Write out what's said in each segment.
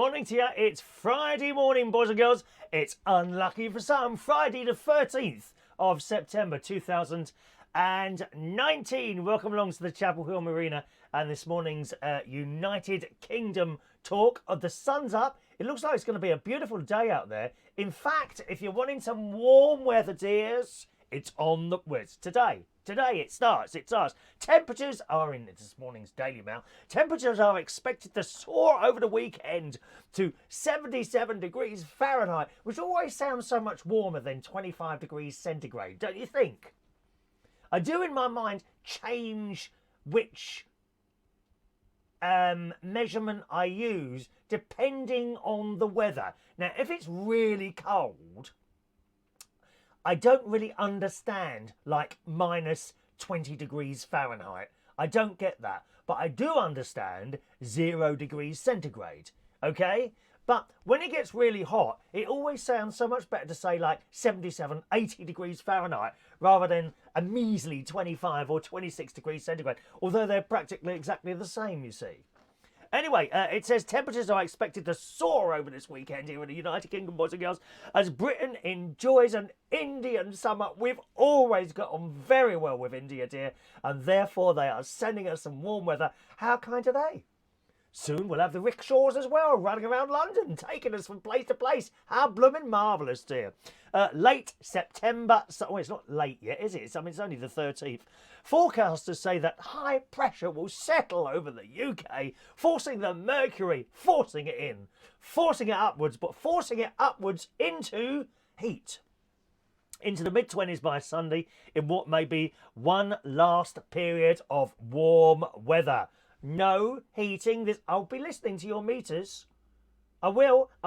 morning to you. It's Friday morning, boys and girls. It's unlucky for some. Friday the 13th of September 2019. Welcome along to the Chapel Hill Marina and this morning's United Kingdom talk. The sun's up. It looks like it's going to be a beautiful day out there. In fact, if you're wanting some warm weather, dears, it's on the... Well, it's today. Today it starts. Temperatures are in this morning's Daily Mail. Temperatures are expected to soar over the weekend to 77 degrees Fahrenheit, which always sounds so much warmer than 25 degrees centigrade, don't you think? I do, in my mind, change which measurement I use depending on the weather. Now, if it's really cold, I don't really understand, like, minus 20 degrees Fahrenheit. I don't get that. But I do understand 0 degrees centigrade, okay? But when it gets really hot, it always sounds so much better to say, like, 77, 80 degrees Fahrenheit, rather than a measly 25 or 26 degrees centigrade, although they're practically exactly the same, you see. Anyway, it says temperatures are expected to soar over this weekend here in the United Kingdom, boys and girls, as Britain enjoys an Indian summer. We've always got on very well with India, dear, and therefore they are sending us some warm weather. How kind are they? Soon we'll have the rickshaws as well, running around London, taking us from place to place. How blooming marvellous, dear. Late September... Well, it's not late yet, is it? I mean, it's only the 13th. Forecasters say that high pressure will settle over the UK, forcing the mercury, forcing it upwards, but forcing it upwards into heat. Into the mid-20s by Sunday in what may be one last period of warm weather. No heating. I'll be listening to your meters. I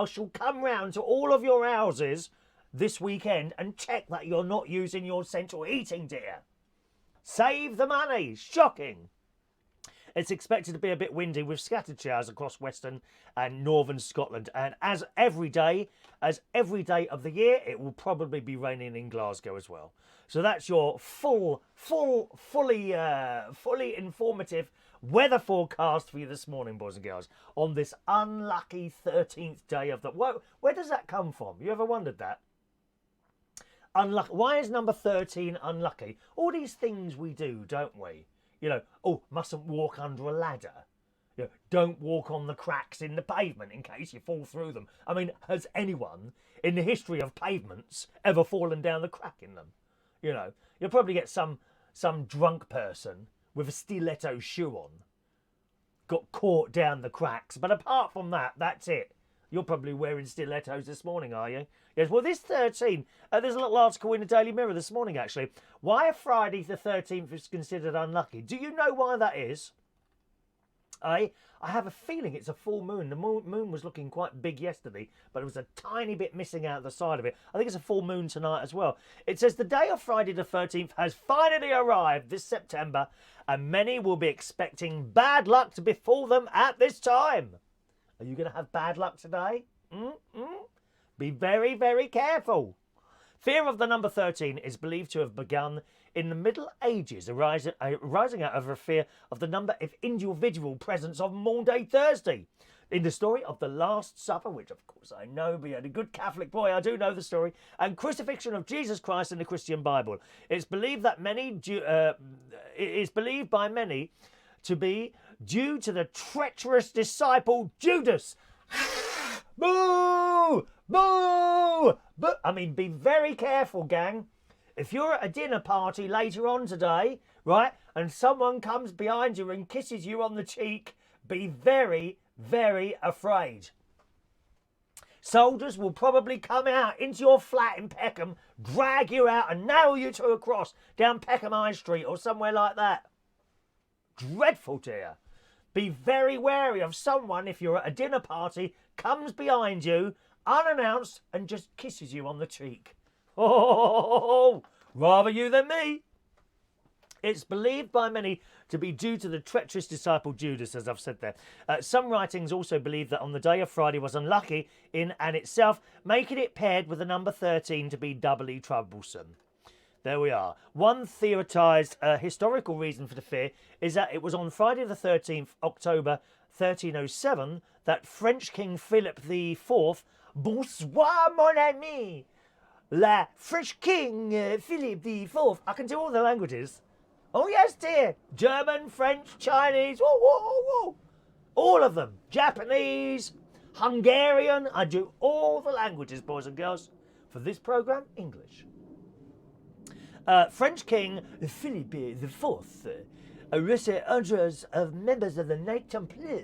shall come round to all of your houses this weekend and check that you're not using your central heating, dear. Save the money. Shocking. It's expected to be a bit windy with scattered showers across western and northern Scotland. And as every day of the year, it will probably be raining in Glasgow as well. So that's your fully informative weather forecast for you this morning, boys and girls, on this unlucky 13th day of the... Where does that come from? You ever wondered that? Unlucky. Why is number 13 unlucky? All these things we do, don't we? You know, mustn't walk under a ladder. You know, don't walk on the cracks in the pavement in case you fall through them. I mean, has anyone in the history of pavements ever fallen down the crack in them? You know, you'll probably get some drunk person with a stiletto shoe on, got caught down the cracks. But apart from that, that's it. You're probably wearing stilettos this morning, are you? Yes, well, this 13, there's a little article in the Daily Mirror this morning, actually. Why Friday the 13th is considered unlucky. Do you know why that is? I have a feeling it's a full moon. The moon was looking quite big yesterday, but it was a tiny bit missing out the side of it. I think it's a full moon tonight as well. It says the day of Friday the 13th has finally arrived this September, and many will be expecting bad luck to befall them at this time. Are you going to have bad luck today? Be very, very careful. Fear of the number 13 is believed to have begun in the Middle Ages, arising out of a fear of the number of individual presence of Maundy Thursday. In the story of the Last Supper, which of course I know, being a good Catholic boy, I do know the story, and crucifixion of Jesus Christ in the Christian Bible. It's believed by many to be due to the treacherous disciple Judas. Boo! Boo! But I mean, be very careful, gang. If you're at a dinner party later on today, right, and someone comes behind you and kisses you on the cheek, be very, very afraid. Soldiers will probably come out into your flat in Peckham, drag you out and nail you to a cross down Peckham High Street or somewhere like that. Dreadful, dear. Be very wary of someone, if you're at a dinner party, comes behind you, unannounced, and just kisses you on the cheek. Oh, rather you than me. It's believed by many to be due to the treacherous disciple Judas, as I've said there. Some writings also believe that on the day of Friday was unlucky in and itself, making it paired with the number 13 to be doubly troublesome. There we are. One theorised historical reason for the fear is that it was on Friday the 13th, October 1307 that French King Philip IV, bonsoir mon ami, la French King Philip IV. I can do all the languages. Oh yes, dear. German, French, Chinese, whoa, whoa, whoa, whoa. All of them. Japanese, Hungarian. I do all the languages, boys and girls. For this programme, English. French King Philippe IV arrested hundreds of members of the Knights Templar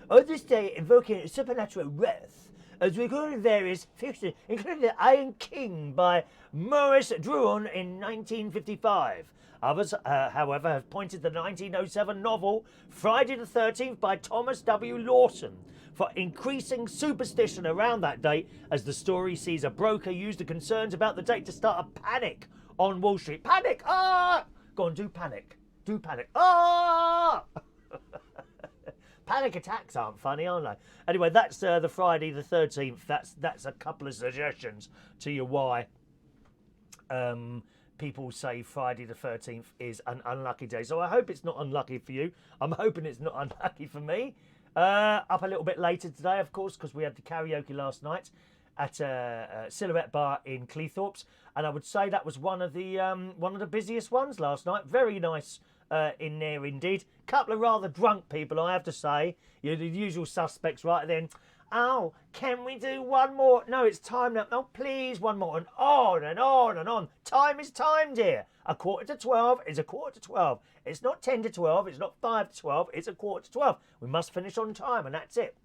on this day, invoking supernatural wrath, as recorded in various fictions, including The Iron King by Maurice Druon in 1955. Others, however, have pointed to the 1907 novel Friday the 13th by Thomas W. Lawson for increasing superstition around that date, as the story sees a broker use the concerns about the date to start a panic on Wall Street. Panic! Ah! Go on, do panic. Do panic. Ah! Panic attacks aren't funny, are they? Anyway, that's the Friday the 13th. That's a couple of suggestions to you why people say Friday the 13th is an unlucky day. So I hope it's not unlucky for you. I'm hoping it's not unlucky for me. Up a little bit later today, of course, because we had the karaoke last night at Silhouette Bar in Cleethorpes, and I would say that was one of the busiest ones last night. Very nice in there indeed. Couple of rather drunk people, I have to say. You're the usual suspects right then. Oh, can we do one more? No, it's time now. Oh, please, one more. And on and on and on. Time is time, dear. 11:45 is 11:45. It's not 10 to 12. It's not 5 to 12. It's 11:45. We must finish on time, and that's it.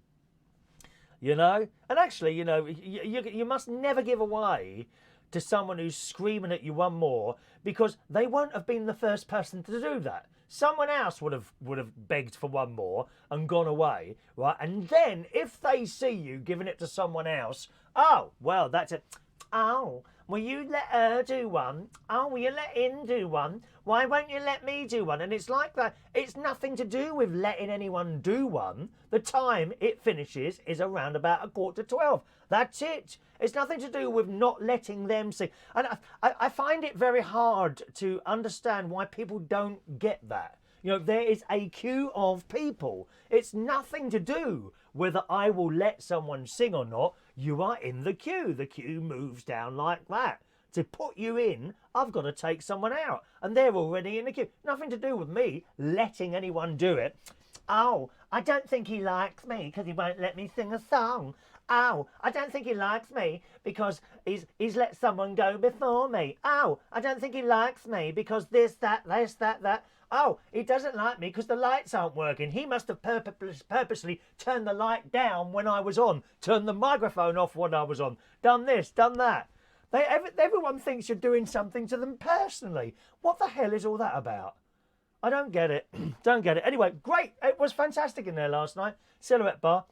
You know? And actually, you know, you must never give away to someone who's screaming at you one more, because they won't have been the first person to do that. Someone else would have begged for one more and gone away, right? And then if they see you giving it to someone else, oh, well, that's it. Oh, will you let her do one? Oh, will you let him do one? Why won't you let me do one? And it's like that. It's nothing to do with letting anyone do one. The time it finishes is around about 11:45. That's it. It's nothing to do with not letting them sing. And I find it very hard to understand why people don't get that. You know, there is a queue of people. It's nothing to do whether I will let someone sing or not. You are in the queue. The queue moves down like that. To put you in, I've got to take someone out. And they're already in the queue. Nothing to do with me letting anyone do it. Oh, I don't think he likes me because he won't let me sing a song. Oh, I don't think he likes me because he's let someone go before me. Oh, I don't think he likes me because this, that. Oh, he doesn't like me because the lights aren't working. He must have purposely turned the light down when I was on, turned the microphone off when I was on, done this, done that. Everyone thinks you're doing something to them personally. What the hell is all that about? I don't get it. Don't get it. Anyway, great. It was fantastic in there last night. Silhouette Bar.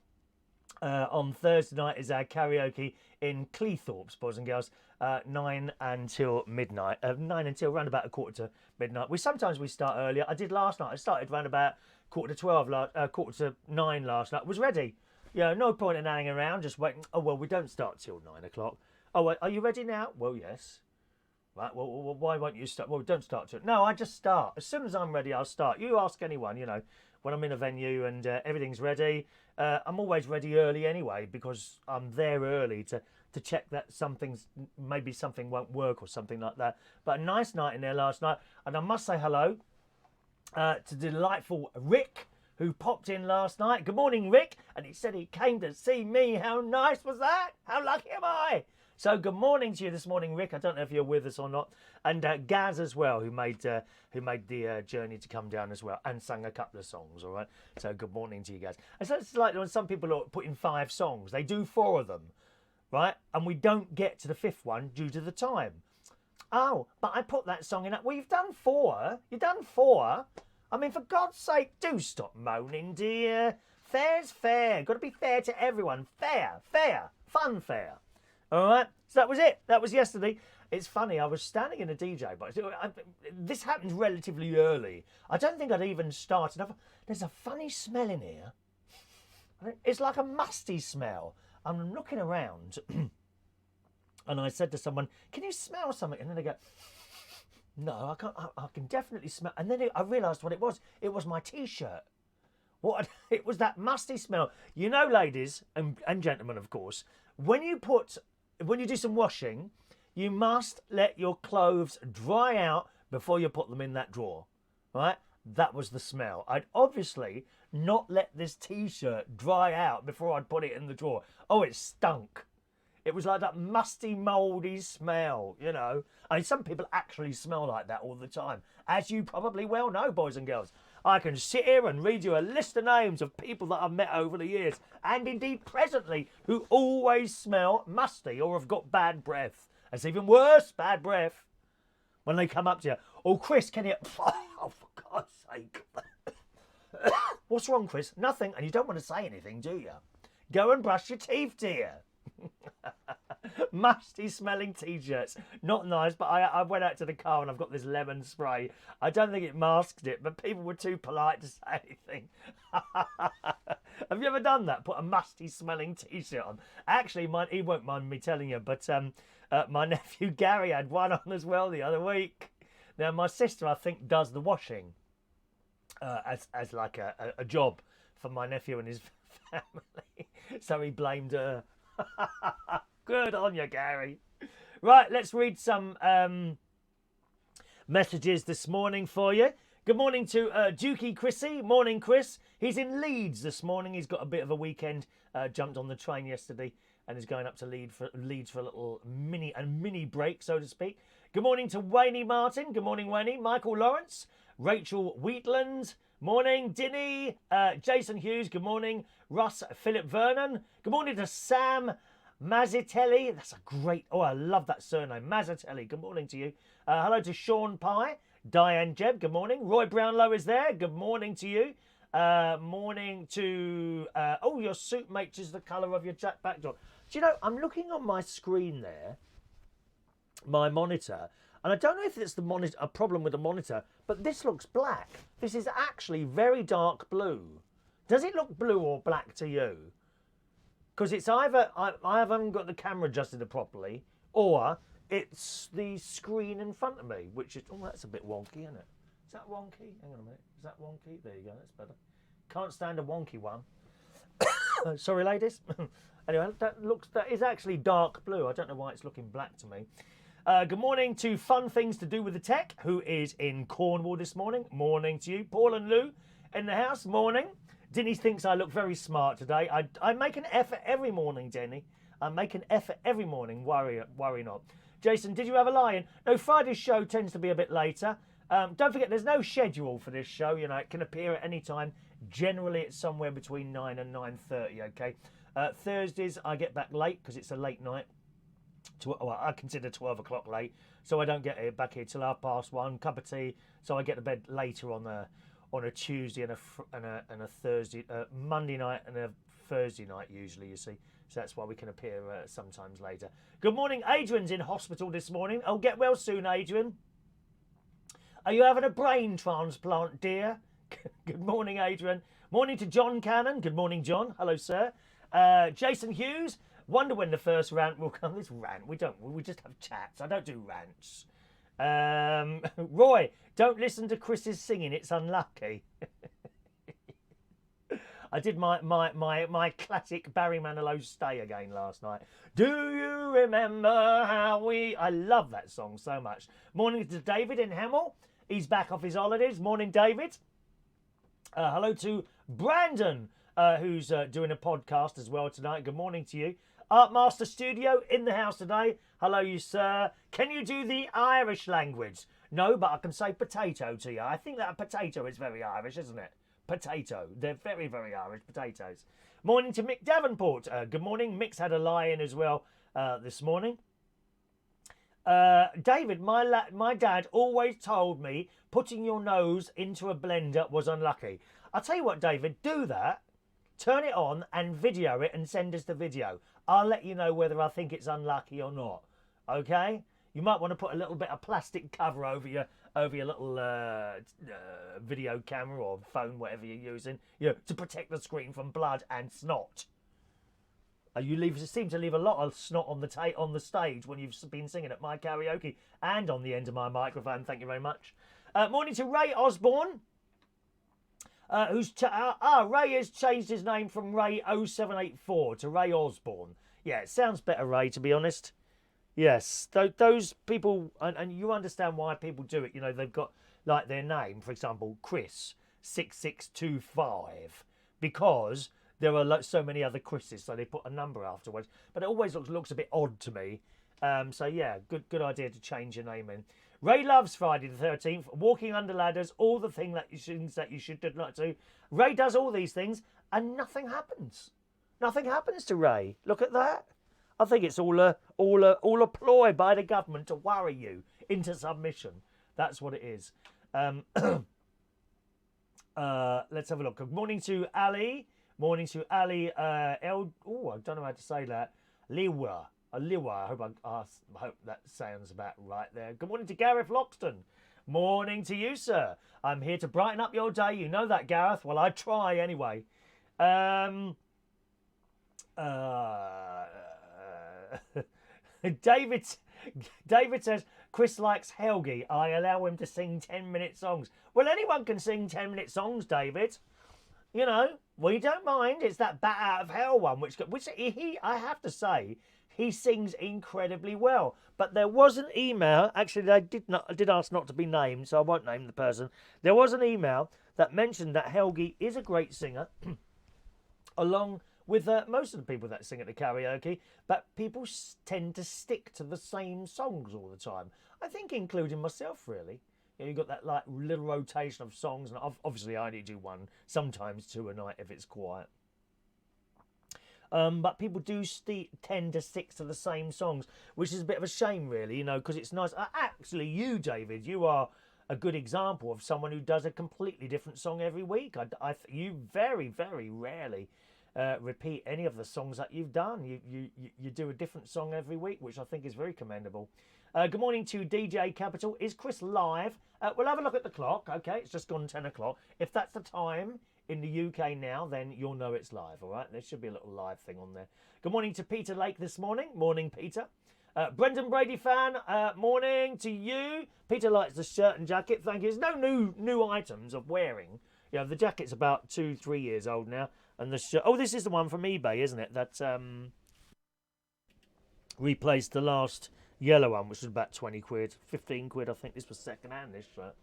On Thursday night is our karaoke in Cleethorpes, boys and girls. 9 until midnight. 9 until around about 11:45 to midnight. Sometimes we start earlier. I did last night. I started around about 11:45, 9:45 last night. Was ready. Yeah, no point in hanging around, just waiting. Oh, well, we don't start till 9 o'clock. Oh, wait, are you ready now? Well, yes. Right, well, why won't you start? Well, don't start till... No, I just start. As soon as I'm ready, I'll start. You ask anyone, you know, when I'm in a venue and everything's ready. I'm always ready early anyway, because I'm there early to check that maybe something won't work or something like that. But a nice night in there last night. And I must say hello to the delightful Rick, who popped in last night. Good morning, Rick. And he said he came to see me. How nice was that? How lucky am I? So good morning to you this morning, Rick. I don't know if you're with us or not. And Gaz as well, who made the journey to come down as well and sang a couple of songs, all right? So good morning to you guys. And so it's like when some people are putting 5 songs. They do 4 of them, right? And we don't get to the 5th one due to the time. Oh, but I put that song in. Well, you've done 4. You've done 4. I mean, for God's sake, do stop moaning, dear. Fair's fair. Got to be fair to everyone. Fair. Fun fair. All right, so that was it. That was yesterday. It's funny, I was standing in a DJ box. This happened relatively early. I don't think I'd even started. There's a funny smell in here. It's like a musty smell. I'm looking around and I said to someone, can you smell something? And then they go, no, I can't. I can definitely smell. And then I realised what it was. It was my T-shirt. What it was, that musty smell. You know, ladies and gentlemen, of course, when you do some washing, you must let your clothes dry out before you put them in that drawer, right? That was the smell. I'd obviously not let this T-shirt dry out before I'd put it in the drawer. Oh, it stunk. It was like that musty, mouldy smell, you know. I mean, some people actually smell like that all the time, as you probably well know, boys and girls. I can sit here and read you a list of names of people that I've met over the years, and indeed presently, who always smell musty or have got bad breath. It's even worse, bad breath, when they come up to you. Oh, Chris, can you... Oh, for God's sake. What's wrong, Chris? Nothing. And you don't want to say anything, do you? Go and brush your teeth, dear. Musty smelling T-shirts. Not nice, but I went out to the car and I've got this lemon spray. I don't think it masked it, but people were too polite to say anything. Have you ever done that? Put a musty smelling T-shirt on? Actually, he won't mind me telling you, but my nephew Gary had one on as well the other week. Now, my sister, I think, does the washing as like a job for my nephew and his family. So he blamed her. Good on you, Gary. Right, let's read some messages this morning for you. Good morning to Duke Chrissy. Morning, Chris. He's in Leeds this morning. He's got a bit of a weekend. Jumped on the train yesterday and is going up to Leeds for a little mini break, so to speak. Good morning to Wayne Martin. Good morning, Wayne. Michael Lawrence. Rachel Wheatland. Morning, Dinny. Jason Hughes. Good morning. Russ Philip Vernon. Good morning to Sam Mazzitelli. That's a great... Oh, I love that surname. Mazzitelli. Good morning to you. Hello to Sean Pye. Diane Jebb. Good morning. Roy Brownlow is there. Good morning to you. Morning to... oh, your suit matches the colour of your backdrop. Do you know, I'm looking on my screen there, my monitor, and I don't know if it's a problem with the monitor, but this looks black. This is actually very dark blue. Does it look blue or black to you? Because it's either I haven't got the camera adjusted properly, or it's the screen in front of me, which is... Oh, that's a bit wonky, isn't it? Is that wonky? Hang on a minute. Is that wonky? There you go. That's better. Can't stand a wonky one. Sorry, ladies. Anyway, that is actually dark blue. I don't know why it's looking black to me. Good morning to Fun Things to Do with the Tech, who is in Cornwall this morning. Morning to you. Paul and Lou in the house. Morning. Dinny thinks I look very smart today. I make an effort every morning, Denny. I make an effort every morning. Worry not. Jason, did you have a lie-in? No, Friday's show tends to be a bit later. Don't forget, there's no schedule for this show. You know, it can appear at any time. Generally, it's somewhere between 9 and 9:30, okay? Thursdays, I get back late because it's a late night. Well, I consider 12 o'clock late, so I don't get back here till 1:30. Cup of tea, so I get to bed later on a Tuesday and a Thursday, Monday night and a Thursday night usually. You see, so that's why we can appear sometimes later. Good morning, Adrian's in hospital this morning. Oh, get well soon, Adrian. Are you having a brain transplant, dear? Good morning, Adrian. Morning to John Cannon. Good morning, John. Hello, sir. Jason Hughes. Wonder when the first rant will come. This rant, we just have chats. I don't do rants. Roy, don't listen to Chris's singing. It's unlucky. I did my classic Barry Manilow's Stay Again last night. Do you remember how we... I love that song so much. Morning to David in Hemel. He's back off his holidays. Morning, David. Hello to Brandon, who's doing a podcast as well tonight. Good morning to you. Art Master Studio in the house today. Hello, you sir. Can you do the Irish language? No, but I can say potato to you. I think that potato is very Irish, isn't it? Potato. They're very, very Irish potatoes. Morning to Mick Davenport. Good morning. Mick's had a lie-in as well this morning. David, my dad always told me putting your nose into a blender was unlucky. I'll tell you what, David, do that. Turn it on and video it and send us the video. I'll let you know whether I think it's unlucky or not. Okay? You might want to put a little bit of plastic cover over your little video camera or phone, whatever you're using, to protect the screen from blood and snot. You seem to leave a lot of snot on the stage when you've been singing at my karaoke and on the end of my microphone. Thank you very much. Morning to Ray Osborne. Ray has changed his name from Ray 0784 to Ray Osborne. Yeah, it sounds better, Ray, to be honest. Yes, those people, and you understand why people do it. You know, they've got, like, their name, for example, Chris 6625, because there are so many other Chris's, so they put a number afterwards. But it always looks a bit odd to me. So yeah, good idea to change your name in. Ray loves Friday the 13th, walking under ladders, all the things that you should not do. Ray does all these things, and nothing happens. Nothing happens to Ray. Look at that. I think it's all a ploy by the government to worry you into submission. That's what it is. Let's have a look. Good morning to Ali. Morning to Ali. I don't know how to say that. Liwa. Liwa. I hope that sounds about right there. Good morning to Gareth Loxton. Morning to you, sir. I'm here to brighten up your day. You know that, Gareth. Well, I try anyway. David says, Chris likes Helgi. I allow him to sing 10-minute songs. Well, anyone can sing 10-minute songs, David. You know, we don't mind. It's that Bat Out of Hell one, which I have to say, he sings incredibly well. But there was an email, actually I did ask not to be named, so I won't name the person. There was an email that mentioned that Helgi is a great singer, along with most of the people that sing at the karaoke, but people tend to stick to the same songs all the time. I think including myself, really. You know, you've got that like little rotation of songs, and obviously I only do one, sometimes two a night if it's quiet. But people do tend to stick to the same songs, which is a bit of a shame, really, you know, because it's nice. Actually, you, David, you are a good example of someone who does a completely different song every week. You very, very rarely repeat any of the songs that you've done. You do a different song every week, which I think is very commendable. Good morning to DJ Capital. Is Chris live? We'll have a look at the clock. Okay, it's just gone 10 o'clock. If that's the time in the UK now, then you'll know it's live, all right? There should be a little live thing on there. Good morning to Peter Lake this morning. Morning, Peter. Brendan Brady fan, morning to you. Peter likes the shirt and jacket. Thank you. There's no new items of wearing. You know, the jacket's about 2-3 years old now. And the shirt, this is the one from eBay, isn't it? That replaced the last yellow one, which was about 20 quid, 15 quid. I think this was second hand, this shirt.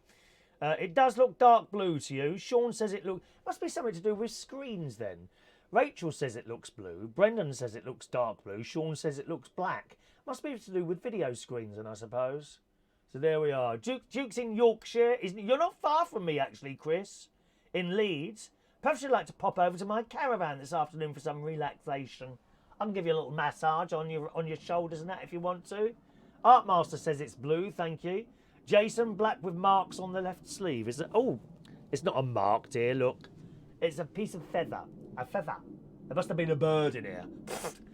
It does look dark blue to you. Sean says must be something to do with screens then. Rachel says it looks blue. Brendan says it looks dark blue. Sean says it looks black. Must be to do with video screens then, I suppose. So there we are. Duke's in Yorkshire. You're not far from me, actually, Chris. In Leeds. Perhaps you'd like to pop over to my caravan this afternoon for some relaxation. I can give you a little massage on your shoulders and that if you want to. Artmaster says it's blue, thank you. Jason, black with marks on the left sleeve. Is it? Oh, it's not a mark, dear, look. It's a piece of feather. A feather. There must have been a bird in here.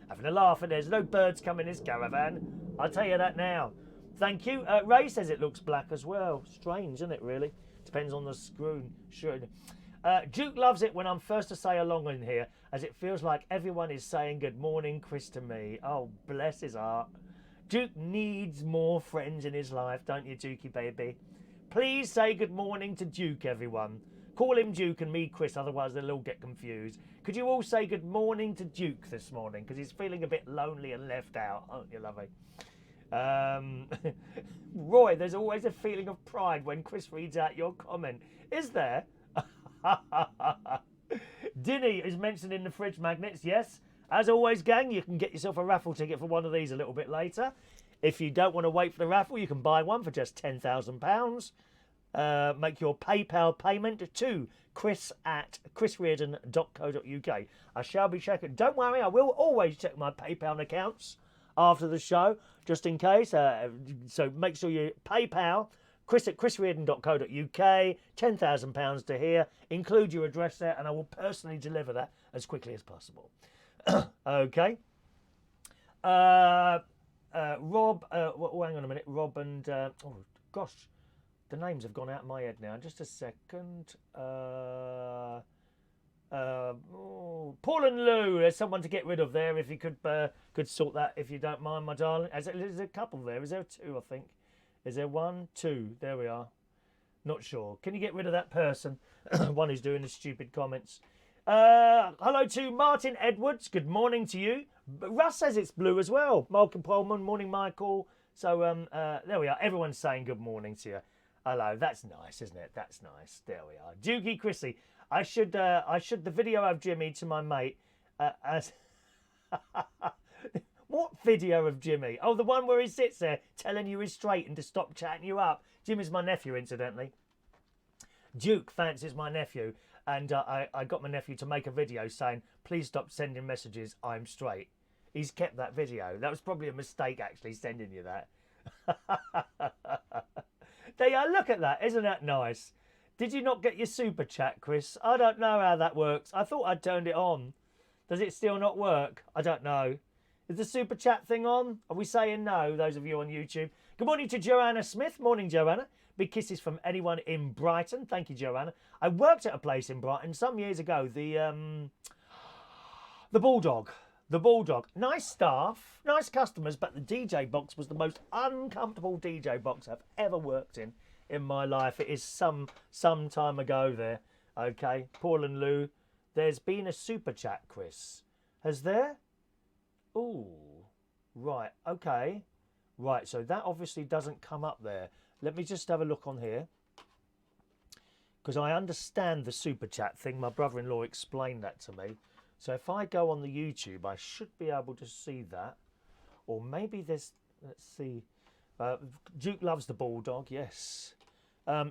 Having a laugh, and there's no birds come in this caravan. I'll tell you that now. Thank you. Ray says it looks black as well. Strange, isn't it, really? Depends on the screw. Sure. Duke loves it when I'm first to say along in here, as it feels like everyone is saying good morning, Chris, to me. Oh, bless his heart. Duke needs more friends in his life, don't you, Dukey baby? Please say good morning to Duke, everyone. Call him Duke and me Chris, otherwise they'll all get confused. Could you all say good morning to Duke this morning? Because he's feeling a bit lonely and left out, aren't you, lovey? Roy, there's always a feeling of pride when Chris reads out your comment. Is there? Dinny is mentioned in the fridge magnets, yes. As always, gang, you can get yourself a raffle ticket for one of these a little bit later. If you don't want to wait for the raffle, you can buy one for just £10,000. Make your PayPal payment to chris@chrisreardon.co.uk. I shall be checking. Don't worry, I will always check my PayPal accounts after the show, just in case. So make sure you PayPal, chris@chrisreardon.co.uk, £10,000 to here. Include your address there, and I will personally deliver that as quickly as possible. Okay. Rob, hang on a minute. Rob and, oh, gosh, the names have gone out of my head now. Just a second. Paul and Lou, there's someone to get rid of there. If you could sort that, if you don't mind, my darling. There's a couple there. Is there two, I think? Is there one? Two. There we are. Not sure. Can you get rid of that person? One who's doing the stupid comments. Hello to Martin Edwards. Good morning to you. Russ says it's blue as well. Malcolm Polman. Morning, Michael. So there we are. Everyone's saying good morning to you. Hello. That's nice, isn't it? That's nice. There we are. Dukey Chrissy. I should the video of Jimmy to my mate as. What video of Jimmy? Oh, the one where he sits there telling you he's straight and to stop chatting you up. Jimmy's my nephew, incidentally. Duke fancies my nephew, and I got my nephew to make a video saying, please stop sending messages, I'm straight. He's kept that video. That was probably a mistake, actually, sending you that. There you are. Look at that. Isn't that nice? Did you not get your super chat, Chris? I don't know how that works. I thought I'd turned it on. Does it still not work? I don't know. Is the super chat thing on? Are we saying no, those of you on YouTube? Good morning to Joanna Smith. Morning, Joanna. Big kisses from anyone in Brighton. Thank you, Joanna. I worked at a place in Brighton some years ago. The Bulldog. The Bulldog. Nice staff, nice customers, but the DJ box was the most uncomfortable DJ box I've ever worked in my life. It is some time ago there. Okay, Paul and Lou. There's been a super chat, Chris. Has there? Ooh, right, okay. Right, so that obviously doesn't come up there. Let me just have a look on here. Because I understand the super chat thing. My brother-in-law explained that to me. So if I go on the YouTube, I should be able to see that. Or maybe there's, let's see. Duke loves the Bulldog, yes.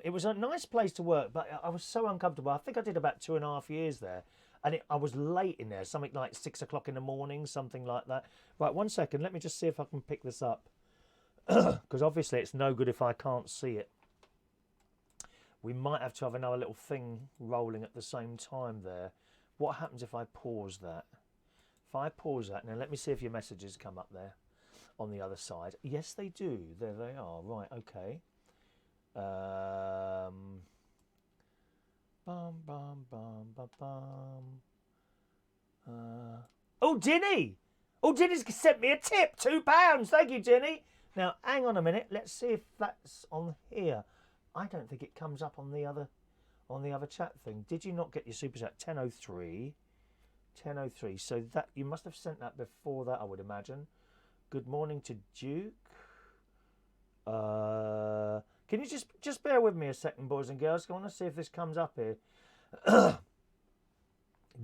It was a nice place to work, but I was so uncomfortable. I think I did about 2.5 years there. And I was late in there, something like 6 o'clock in the morning, something like that. Right, 1 second. Let me just see if I can pick this up. Because obviously it's no good if I can't see it. We might have to have another little thing rolling at the same time there. What happens if I pause that? If I pause that, now let me see if your messages come up there on the other side. Yes, they do. There they are. Right, okay. Bum, bum, bum, bum, bum. Oh, Dinny! Oh, Dinny's sent me a tip. £2. Thank you, Dinny. Now, hang on a minute. Let's see if that's on here. I don't think it comes up on the other chat thing. Did you not get your super chat? 10:03. 10:03. So that you must have sent that before that, I would imagine. Good morning to Duke. Can you just bear with me a second, boys and girls? I want to see if this comes up here.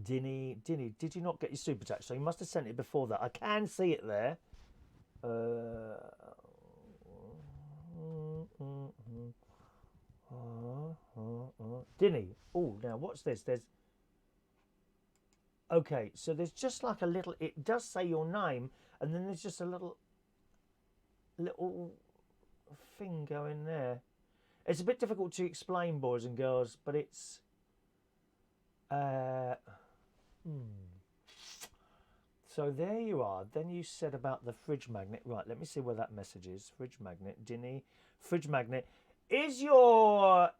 Dinny, did you not get your super chat? So you must have sent it before that. I can see it there. Dinny. Oh, now what's this? Okay, so there's just like a little. It does say your name, and then there's just a little thing going there. It's a bit difficult to explain, boys and girls, but it's So there you are. Then you said about the fridge magnet. Right, let me see where that message is. Fridge magnet, Dinny. Fridge magnet. Is your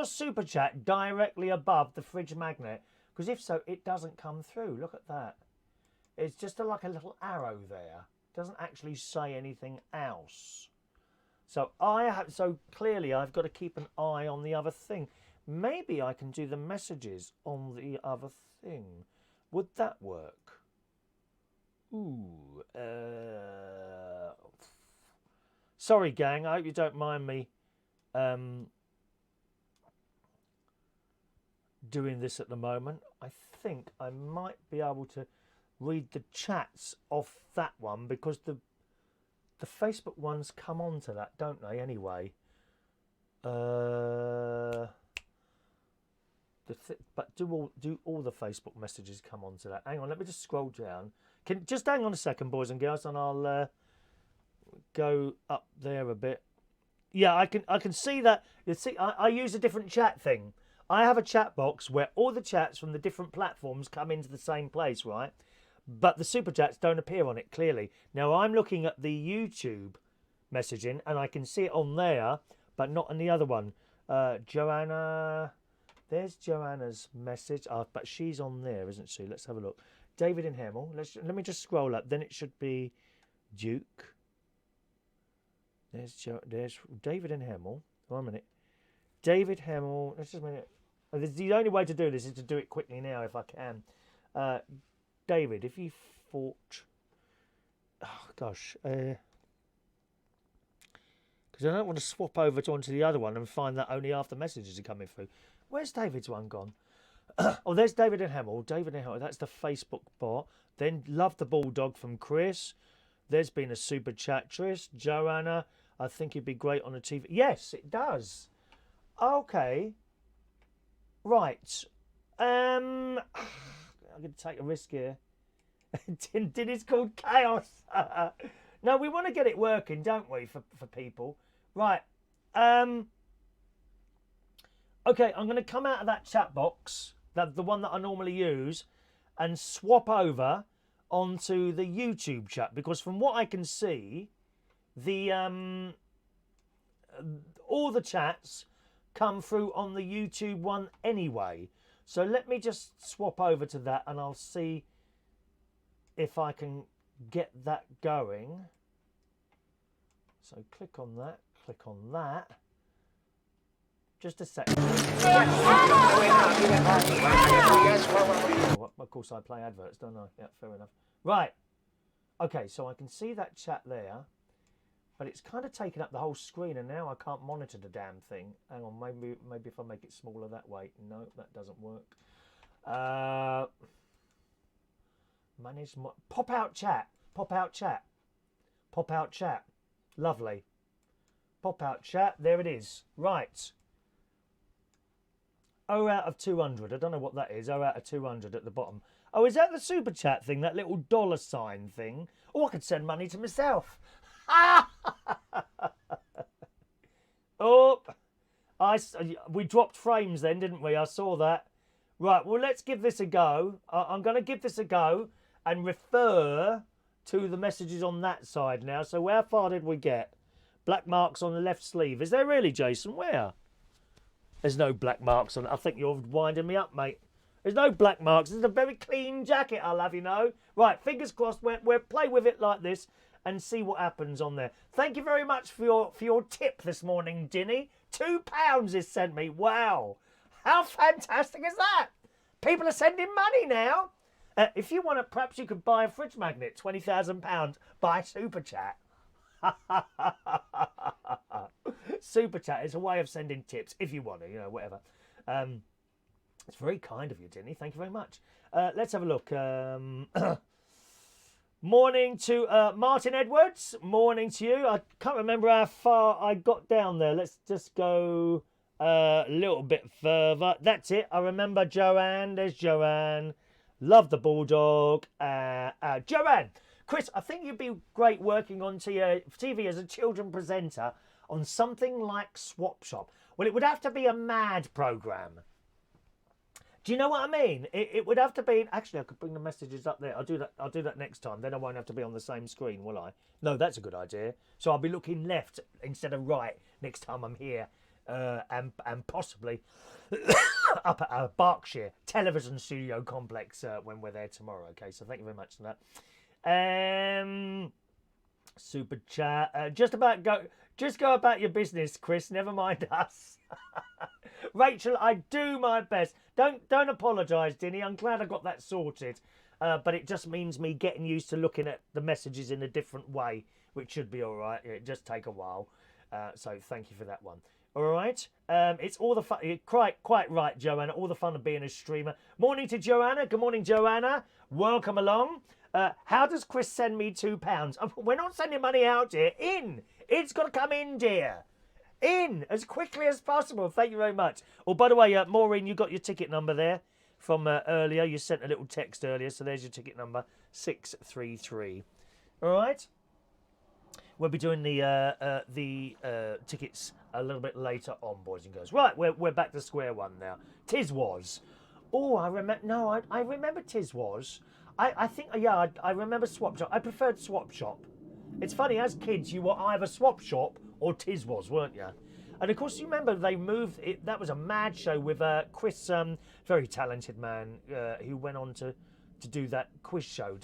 super chat directly above the fridge magnet? Because if so, it doesn't come through. Look at that. It's just like a little arrow there. It doesn't actually say anything else. So clearly I've got to keep an eye on the other thing. Maybe I can do the messages on the other thing. Would that work? Ooh. Sorry, gang. I hope you don't mind me doing this at the moment. I think I might be able to read the chats off that one because the Facebook ones come on to that, don't they? Anyway, but do all the Facebook messages come on to that? Hang on, let me just scroll down. Just hang on a second, boys and girls, and I'll go up there a bit. Yeah, I can see that. You see, I use a different chat thing. I have a chat box where all the chats from the different platforms come into the same place, right? But the super chats don't appear on it clearly. Now I'm looking at the YouTube messaging and I can see it on there, but not on the other one. Joanna, there's Joanna's message, but she's on there, isn't she? Let's have a look. David in Hemel. Let me just scroll up. Then it should be Duke. There's David in Hemel. 1 minute. David Hamill. Let's just a minute. The only way to do this is to do it quickly now, if I can. David, if you thought, oh gosh, because I don't want to swap over onto the other one and find that only after messages are coming through. Where's David's one gone? Oh, there's David and Hamill. David and Hamill. That's the Facebook bot. Then Love the Bulldog from Chris. There's been a super chat, Trish. Joanna, I think it'd be great on a TV. Yes, it does. Okay. Right. I'm going to take a risk here. Dinny's called Chaos. No, we want to get it working, don't we, for people? Right. Okay, I'm going to come out of that chat box, the one that I normally use, and swap over onto the YouTube chat, because from what I can see, the all the chats come through on the YouTube one anyway. So let me just swap over to that, and I'll see if I can get that going. So click on that, click on that. Just a second. Of course I play adverts, don't I? Yeah, fair enough. Right. Okay, so I can see that chat there, but it's kind of taken up the whole screen, and now I can't monitor the damn thing. Hang on, maybe if I make it smaller that way. No, that doesn't work. Manage my pop out chat. Pop out chat. Pop out chat. Lovely. Pop out chat. There it is. Right. 0 out of 200. I don't know what that is. 0 out of 200 at the bottom. Oh, is that the super chat thing? That little dollar sign thing? Oh, I could send money to myself. Oh, we dropped frames then, didn't we? I saw that. Right, well, let's give this a go. I'm going to give this a go and refer to the messages on that side now. So how far did we get? Black marks on the left sleeve. Is there really, Jason? Where? There's no black marks on it. I think you're winding me up, mate. There's no black marks. It's a very clean jacket, I'll have you know. Right, fingers crossed. We'll play with it like this and see what happens on there. Thank you very much for your tip this morning, Dinny. £2 is sent me. Wow. How fantastic is that? People are sending money now. If you want it, perhaps you could buy a fridge magnet, £20,000 by Super Chat. Super Chat is a way of sending tips if you want to, whatever. It's very kind of you, Dinny. Thank you very much. Let's have a look. Morning to Martin Edwards. Morning to you. I can't remember how far I got down there. Let's just go a little bit further. That's it. I remember Joanne. There's Joanne. Love the Bulldog. Joanne. Chris, I think you'd be great working on TV as a children presenter on something like Swap Shop. Well, it would have to be a mad programme. Do you know what I mean? It would have to be... Actually, I could bring the messages up there. I'll do that next time. Then I won't have to be on the same screen, will I? No, that's a good idea. So I'll be looking left instead of right next time I'm here. And possibly up at our Berkshire television studio complex when we're there tomorrow. Okay, so thank you very much for that. Super chat. Just go about your business, Chris. Never mind us. Rachel, I do my best. Don't apologise, Dinny. I'm glad I got that sorted. But it just means me getting used to looking at the messages in a different way, which should be all right. It just take a while. So thank you for that one. All right. It's all the fun. Quite right, Joanna. All the fun of being a streamer. Morning to Joanna. Good morning, Joanna. Welcome along. How does Chris send me £2? We're not sending money out here. In. It's got to come in, dear. In as quickly as possible. Thank you very much. Oh, by the way, Maureen, you got your ticket number there from earlier. You sent a little text earlier, so there's your ticket number, 633. All right. We'll be doing the tickets a little bit later on, boys and girls. Right, we're back to square one now. Tiswas. Oh, I remember. No, I remember Tiswas. I think, yeah, I remember Swap Shop. I preferred Swap Shop. It's funny, as kids, you were either Swap Shop or Tiswas, weren't you? And of course, you remember they moved it. That was a mad show with Chris, very talented man, who went on to do that quiz show.